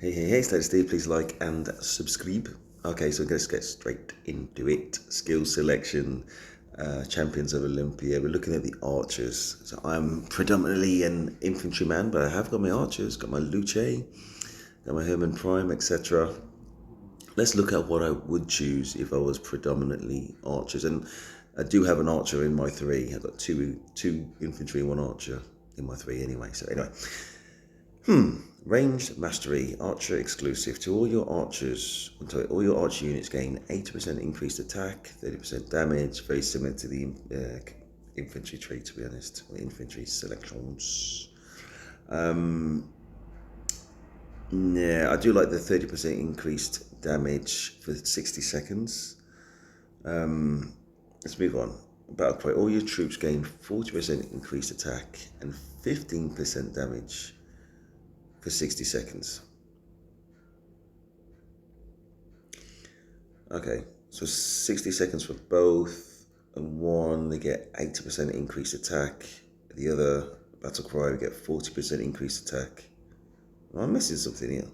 Hey, Stay Steve, please like and subscribe. Okay, so let's get straight into it. Skill selection, champions of Olympia. We're looking at the archers. So I'm predominantly an infantryman, but I have got my archers, got my Lui Che, got my Herman Prime, etc. Let's look at what I would choose if I was predominantly archers. And I do have an archer in my three. I've got two infantry and one archer in my three anyway. So anyway. Ranged mastery, archer exclusive. To all your archers, all your archer units gain 80% increased attack, 30% damage, very similar to the infantry tree, to be honest, or infantry selections. Yeah, I do like the 30% increased damage for 60 seconds. Let's move on. Battle cry, all your troops gain 40% increased attack and 15% damage for 60 seconds. Okay, so 60 seconds for both, and one they get 80% increased attack. The other battle cry we get 40% increased attack. Oh, I'm missing something here.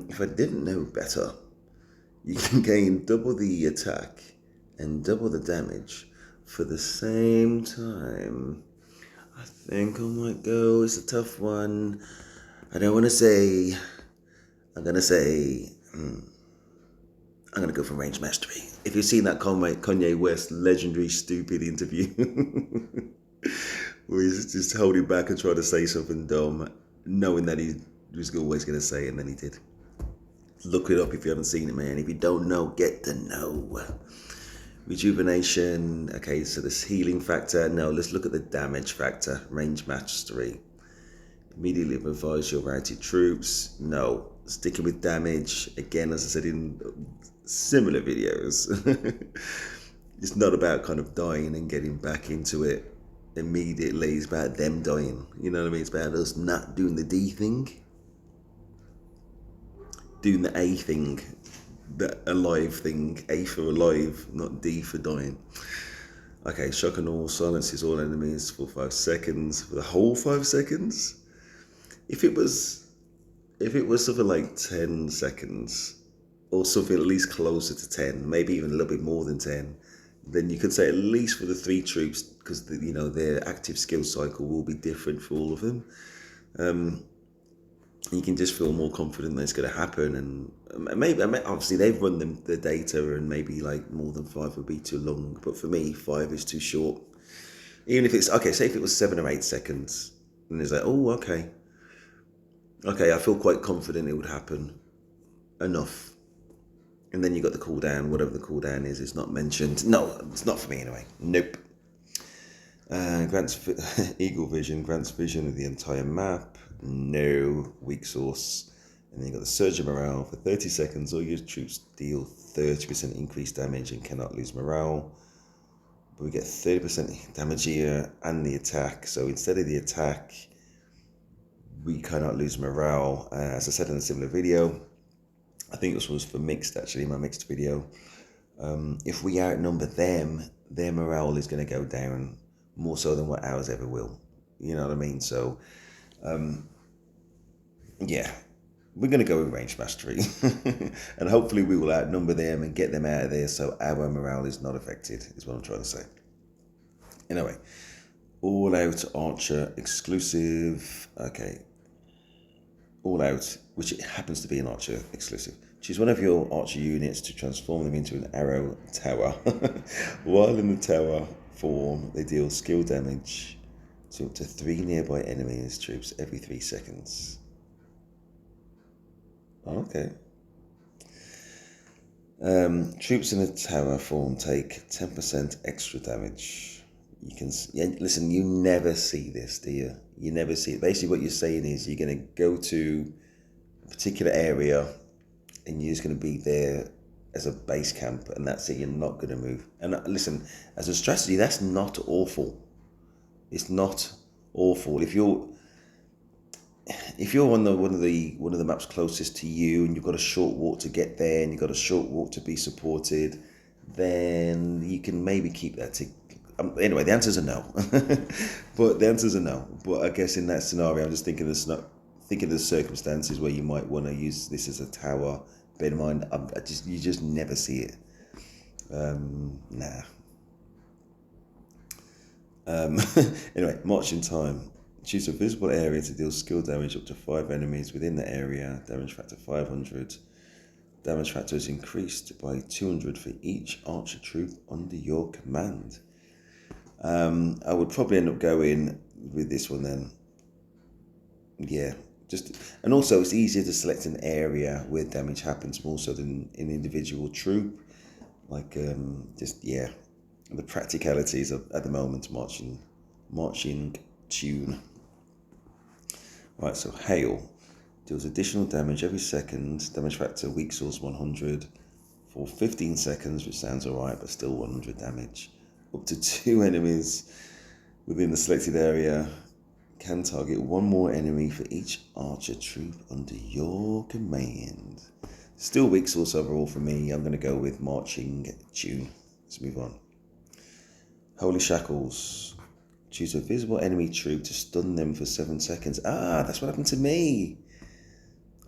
If I didn't know better, you can gain double the attack and double the damage for the same time. I think I might go. It's a tough one. I don't want to say. I'm gonna say. I'm gonna go for range mastery. If you've seen that Kanye West legendary stupid interview, where he's just holding back and trying to say something dumb, knowing that he was always gonna say it, and then he did. Look it up if you haven't seen it, man. If you don't know, get to know. Rejuvenation. Okay, so this healing factor. No, let's look at the damage factor. Range mastery. Immediately revise your routed troops. No. Sticking with damage. Again, as I said in similar videos. It's not about kind of dying and getting back into it immediately. It's about them dying. You know what I mean? It's about us not doing the D thing. Doing the A thing. The alive thing, A for alive, not D for dying. Okay, shock and awe silences all enemies for 5 seconds, for the whole 5 seconds. If it was something like 10 seconds, or something at least closer to 10, maybe even a little bit more than 10, then you could say at least for the 3 troops, because their active skill cycle will be different for all of them. You can just feel more confident that it's going to happen, and maybe obviously they've run the data, and maybe like more than 5 would be too long, but for me 5 is too short. Even if it's okay, say if it was 7 or 8 seconds, and it's like, oh, okay, I feel quite confident it would happen enough. And then you got the cooldown, whatever the cooldown is, it's not mentioned. No, it's not for me anyway. Nope. Grants Eagle Vision, grants vision of the entire map. No. Weak source. And then you got the Surge of Morale. For 30 seconds, all your troops deal 30% increased damage and cannot lose morale. But we get 30% damage here and the attack. So instead of the attack, we cannot lose morale. As I said in a similar video, I think this was for mixed, actually, my mixed video. If we outnumber them, their morale is going to go down more so than what ours ever will. You know what I mean? So, yeah, we're going to go with range mastery. And hopefully we will outnumber them and get them out of there so our morale is not affected, is what I'm trying to say. Anyway, all out archer exclusive. Okay. All out, which it happens to be an archer exclusive. Choose one of your archer units to transform them into an arrow tower. While in the tower form, they deal skill damage to up to 3 nearby enemies troops every 3 seconds. Okay. Troops in the tower form take 10% extra damage. You can listen. You never see this, do you? You never see it. Basically, what you're saying is you're going to go to a particular area, and you're just going to be there as a base camp, and that's it. You're not going to move. And listen, as a strategy, that's not awful. It's not awful. If you're on one of the maps closest to you, and you've got a short walk to get there, and you've got a short walk to be supported, then you can maybe keep that. Anyway, the answers are no. But the answers are no. But I guess in that scenario, I'm just thinking think of the circumstances where you might want to use this as a tower. Bear in mind, you just never see it. Nah. Anyway, marching time. Choose a visible area to deal skill damage up to 5 enemies within the area. Damage factor 500. Damage factor is increased by 200 for each archer troop under your command. I would probably end up going with this one then. Yeah, and also it's easier to select an area where damage happens more so than an individual troop. Like, the practicalities of, at the moment, marching tune. Right, so hail deals additional damage every second. Damage factor weak source 100 for 15 seconds, which sounds alright, but still 100 damage. Up to 2 enemies within the selected area. Can target 1 more enemy for each archer troop under your command. Still weak source overall for me. I'm going to go with marching tune. Let's move on. Holy shackles. Choose a visible enemy troop to stun them for 7 seconds. That's what happened to me.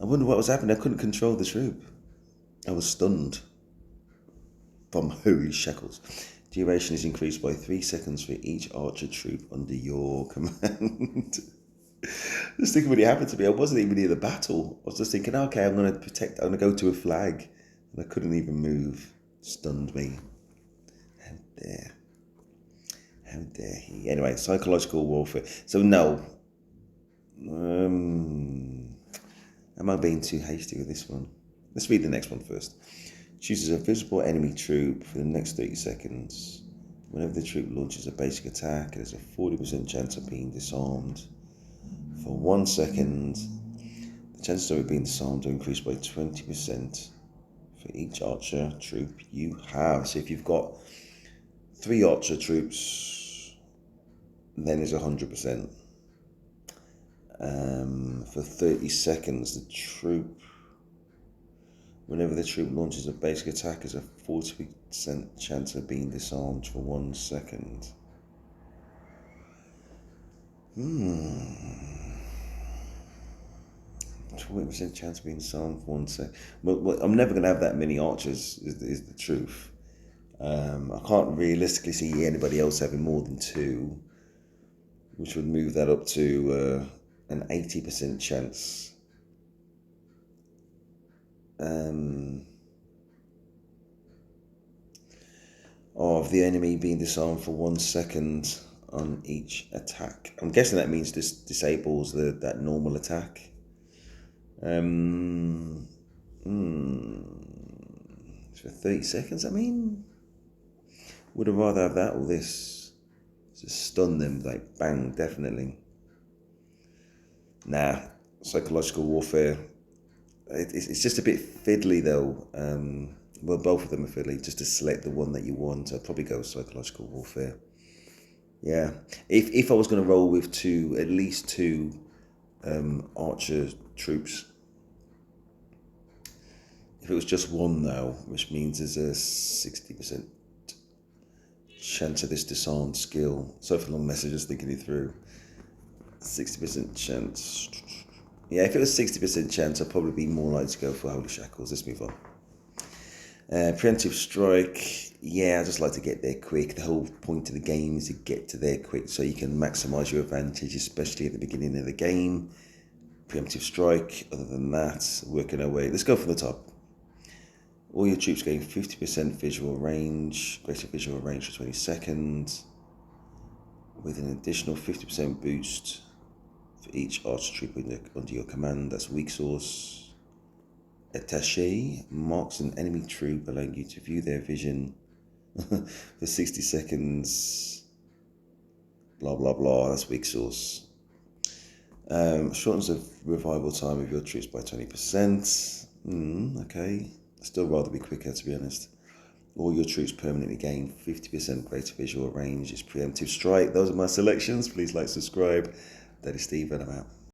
I wonder what was happening. I couldn't control the troop. I was stunned from holy shackles. Duration is increased by 3 seconds for each archer troop under your command. Just thinking what happened to me. I wasn't even near the battle. I was just thinking, okay, I'm going to go to a flag. And I couldn't even move. Stunned me. How dare he? Anyway, psychological warfare. So no. Am I being too hasty with this one? Let's read the next one first. Chooses a visible enemy troop for the next 30 seconds. Whenever the troop launches a basic attack, there's a 40% chance of being disarmed. For 1 second, the chances of it being disarmed are increased by 20% for each archer troop you have. So if you've got 3 archer troops, then it's 100%. For 30 seconds, whenever the troop launches a basic attack, there's a 40% chance of being disarmed for 1 second. 20% chance of being disarmed for 1 second. Well, I'm never going to have that many archers, is the truth. I can't realistically see anybody else having more than 2, which would move that up to an 80% chance. Of the enemy being disarmed for 1 second on each attack. I'm guessing that means this disables that normal attack. For 30 seconds, I mean, would have rather have that or this. Just stun them, like bang, definitely. Nah, psychological warfare. It's just a bit fiddly though. Well, both of them are fiddly. Just to select the one that you want, I'd probably go psychological warfare. Yeah, if I was going to roll with at least two archer troops. If it was just one though, which means there's a 60% chance of this disarmed skill. So for long message, just thinking it through. 60% chance. Yeah, if it was 60% chance, I'd probably be more likely to go for Holy Shackles. Let's move on. Preemptive strike. Yeah, I just like to get there quick. The whole point of the game is to get to there quick so you can maximise your advantage, especially at the beginning of the game. Preemptive strike. Other than that, working our way. Let's go from the top. All your troops gain 50% visual range, greater visual range for 20 seconds, with an additional 50% boost for each archer troop under your command. That's weak source. Attaché marks an enemy troop, allowing you to view their vision for 60 seconds. Blah, blah, blah. That's weak source. Shortens the revival time of your troops by 20%. Okay. Still rather be quicker, to be honest. All your troops permanently gain 50% greater visual range. It's preemptive strike. Those are my selections. Please like, subscribe. That is Steve, and I'm out.